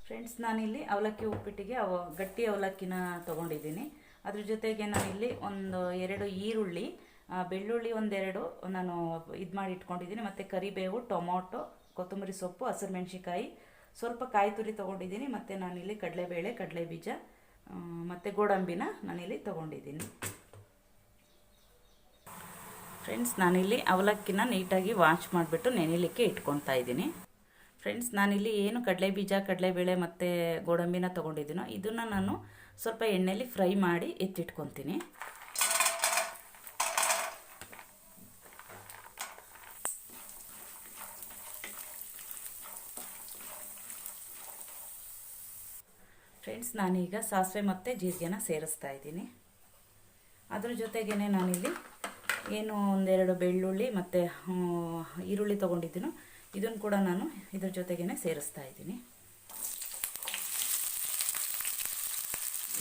Friends, ನಾನಿಲ್ಲಿ ಅವಲಕ್ಕಿ ಉಪ್ಪಿಟ್ಟಿಗೆ ಗಟ್ಟಿ ಅವಲಕ್ಕಿನ ತೊಗೊಂಡಿದ್ದೀನಿ. ಅದ್ರ ಜೊತೆಗೆ ನಾನಿಲ್ಲಿ ಒಂದು 2 ಈರುಳ್ಳಿ, ಬೆಳ್ಳುಳ್ಳಿ ಒಂದೆರಡು ನಾನು ಇದು ಮಾಡಿ ಇಟ್ಕೊಂಡಿದ್ದೀನಿ. ಮತ್ತು ಕರಿಬೇವು, ಟೊಮೊಟೊ, ಕೊತ್ತಂಬರಿ ಸೊಪ್ಪು, ಹಸಿರು ಮೆಣಸಿಕಾಯಿ, ಸ್ವಲ್ಪ ಕಾಯಿ ತುರಿ ತೊಗೊಂಡಿದ್ದೀನಿ. ಮತ್ತು ನಾನಿಲ್ಲಿ ಕಡಲೆಬೇಳೆ, ಕಡಲೆ ಬೀಜ ಮತ್ತು ಗೋಡಂಬಿನ ನಾನಿಲ್ಲಿ ತೊಗೊಂಡಿದ್ದೀನಿ. ಫ್ರೆಂಡ್ಸ್, ನಾನಿಲ್ಲಿ ಅವಲಕ್ಕಿನ ನೀಟಾಗಿ ವಾಶ್ ಮಾಡಿಬಿಟ್ಟು ನೆನೆಯಲಿಕ್ಕೆ ಇಟ್ಕೊತಾ ಇದ್ದೀನಿ. ಫ್ರೆಂಡ್ಸ್, ನಾನಿಲ್ಲಿ ಏನು ಕಡಲೆ ಬೀಜ, ಕಡಲೆಬೇಳೆ ಮತ್ತು ಗೋಡಂಬಿನ ತೊಗೊಂಡಿದ್ದೀನೋ ಇದನ್ನು ನಾನು ಸ್ವಲ್ಪ ಎಣ್ಣೆಯಲ್ಲಿ ಫ್ರೈ ಮಾಡಿ ಎತ್ತಿಟ್ಕೊತೀನಿ. ಫ್ರೆಂಡ್ಸ್, ನಾನೀಗ ಸಾಸಿವೆ ಮತ್ತು ಜೀರಿಗೆನ ಸೇರಿಸ್ತಾ ಇದ್ದೀನಿ. ಅದ್ರ ಜೊತೆಗೇ ನಾನಿಲ್ಲಿ ಏನು ಒಂದೆರಡು ಬೆಳ್ಳುಳ್ಳಿ ಮತ್ತು ಈರುಳ್ಳಿ ತೊಗೊಂಡಿದ್ದೀನೋ ಇದನ್ನು ಕೂಡ ನಾನು ಇದ್ರ ಜೊತೆಗೇ ಸೇರಿಸ್ತಾ ಇದ್ದೀನಿ.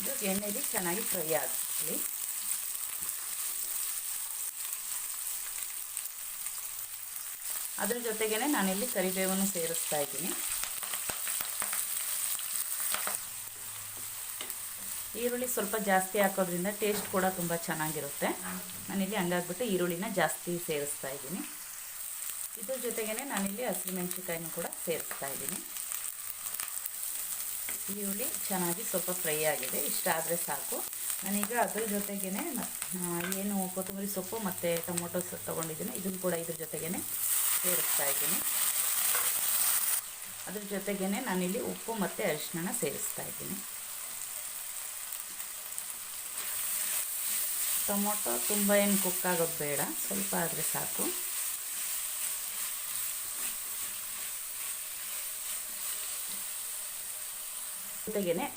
ಇದು ಎಣ್ಣೆಲಿ ಚೆನ್ನಾಗಿ ಫ್ರೈ ಆಗಲಿ. ಅದ್ರ ಜೊತೆಗೇ ನಾನಿಲ್ಲಿ ಕರಿಬೇವನ್ನು ಸೇರಿಸ್ತಾ ಇದ್ದೀನಿ. ಈರುಳ್ಳಿ ಸ್ವಲ್ಪ ಜಾಸ್ತಿ ಹಾಕೋದ್ರಿಂದ ಟೇಸ್ಟ್ ಕೂಡ ತುಂಬ ಚೆನ್ನಾಗಿರುತ್ತೆ. ನಾನಿಲ್ಲಿ ಹಂಗಾಗ್ಬಿಟ್ಟು ಈರುಳ್ಳಿನ ಜಾಸ್ತಿ ಸೇರಿಸ್ತಾ ಇದ್ದೀನಿ. ಇದ್ರ ಜೊತೆಗೇ ನಾನಿಲ್ಲಿ ಹಸಿರು ಮೆಣಸಿಕಾಯಿನೂ ಕೂಡ ಸೇರಿಸ್ತಾ ಇದ್ದೀನಿ. ಈರುಳ್ಳಿ ಚೆನ್ನಾಗಿ ಸ್ವಲ್ಪ ಫ್ರೈ ಆಗಿದೆ, ಇಷ್ಟಾದರೆ ಸಾಕು. ನಾನೀಗ ಅದ್ರ ಜೊತೆಗೇ ಏನು ಕೊತ್ತಂಬರಿ ಸೊಪ್ಪು ಮತ್ತು ಟೊಮೊಟೊ ತೊಗೊಂಡಿದ್ದೀನಿ ಇದನ್ನು ಕೂಡ ಇದ್ರ ಜೊತೆಗೇ ಸೇರಿಸ್ತಾ ಇದ್ದೀನಿ. ಅದ್ರ ಜೊತೆಗೇ ನಾನಿಲ್ಲಿ ಉಪ್ಪು ಮತ್ತು ಅರಿಶಿನ ಸೇರಿಸ್ತಾ ಇದ್ದೀನಿ. ಟೊಮೊಟೊ ತುಂಬ ಏನು ಕುಕ್ ಆಗೋದು ಬೇಡ, ಸ್ವಲ್ಪ ಆದರೆ ಸಾಕು.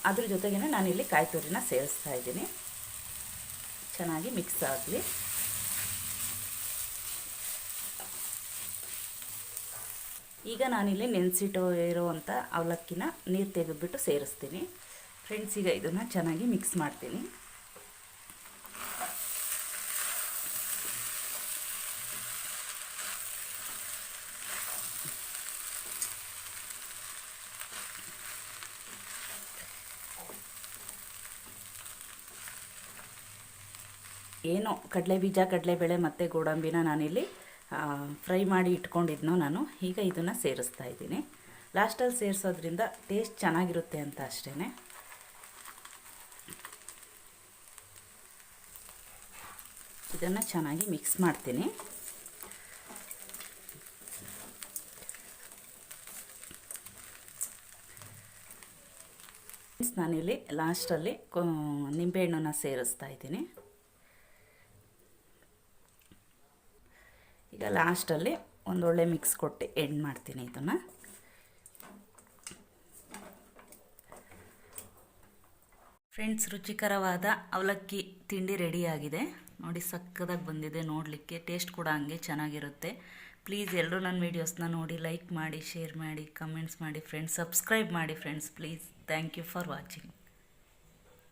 ಅದ್ರ ಜೊತೆಗೇ ನಾನಿಲ್ಲಿ ಕಾಯಿ ತುರಿನ ಸೇರಿಸ್ತಾ ಇದ್ದೀನಿ. ಚೆನ್ನಾಗಿ ಮಿಕ್ಸ್ ಆಗಲಿ. ಈಗ ನಾನಿಲ್ಲಿ ನೆನೆಸಿಟ್ಟು ಇರೋವಂಥ ಅವಲಕ್ಕಿನ ನೀರು ತೆಗೆದುಬಿಟ್ಟು ಸೇರಿಸ್ತೀನಿ. ಫ್ರೆಂಡ್ಸ್, ಈಗ ಇದನ್ನು ಚೆನ್ನಾಗಿ ಮಿಕ್ಸ್ ಮಾಡ್ತೀನಿ. ಏನು ಕಡಲೆ ಬೀಜ, ಕಡಲೆಬೇಳೆ ಮತ್ತು ಗೋಡಂಬಿನ ನಾನಿಲ್ಲಿ ಫ್ರೈ ಮಾಡಿ ಇಟ್ಕೊಂಡಿದ್ನೋ ನಾನು ಈಗ ಇದನ್ನು ಸೇರಿಸ್ತಾ ಇದ್ದೀನಿ. ಲಾಸ್ಟಲ್ಲಿ ಸೇರಿಸೋದ್ರಿಂದ ಟೇಸ್ಟ್ ಚೆನ್ನಾಗಿರುತ್ತೆ ಅಂತ ಅಷ್ಟೇ. ಇದನ್ನು ಚೆನ್ನಾಗಿ ಮಿಕ್ಸ್ ಮಾಡ್ತೀನಿ. ನಾನಿಲ್ಲಿ ಲಾಸ್ಟಲ್ಲಿ ನಿಂಬೆಹಣ್ಣನ್ನು ಸೇರಿಸ್ತಾ ಇದ್ದೀನಿ. ಈಗ ಲಾಸ್ಟಲ್ಲಿ ಒಂದೊಳ್ಳೆ ಮಿಕ್ಸ್ ಕೊಟ್ಟು ಎಂಡ್ ಮಾಡ್ತೀನಿ ಇದನ್ನು. ಫ್ರೆಂಡ್ಸ್, ರುಚಿಕರವಾದ ಅವಲಕ್ಕಿ ತಿಂಡಿ ರೆಡಿಯಾಗಿದೆ ನೋಡಿ. ಸಕ್ಕದಾಗಿ ಬಂದಿದೆ ನೋಡಲಿಕ್ಕೆ, ಟೇಸ್ಟ್ ಕೂಡ ಹಂಗೆ ಚೆನ್ನಾಗಿರುತ್ತೆ. ಪ್ಲೀಸ್ ಎಲ್ಲರೂ ನನ್ನ ವೀಡಿಯೋಸ್ನ ನೋಡಿ ಲೈಕ್ ಮಾಡಿ, ಶೇರ್ ಮಾಡಿ, ಕಮೆಂಟ್ಸ್ ಮಾಡಿ ಫ್ರೆಂಡ್ಸ್. ಸಬ್ಸ್ಕ್ರೈಬ್ ಮಾಡಿ friends please. Thank you for watching.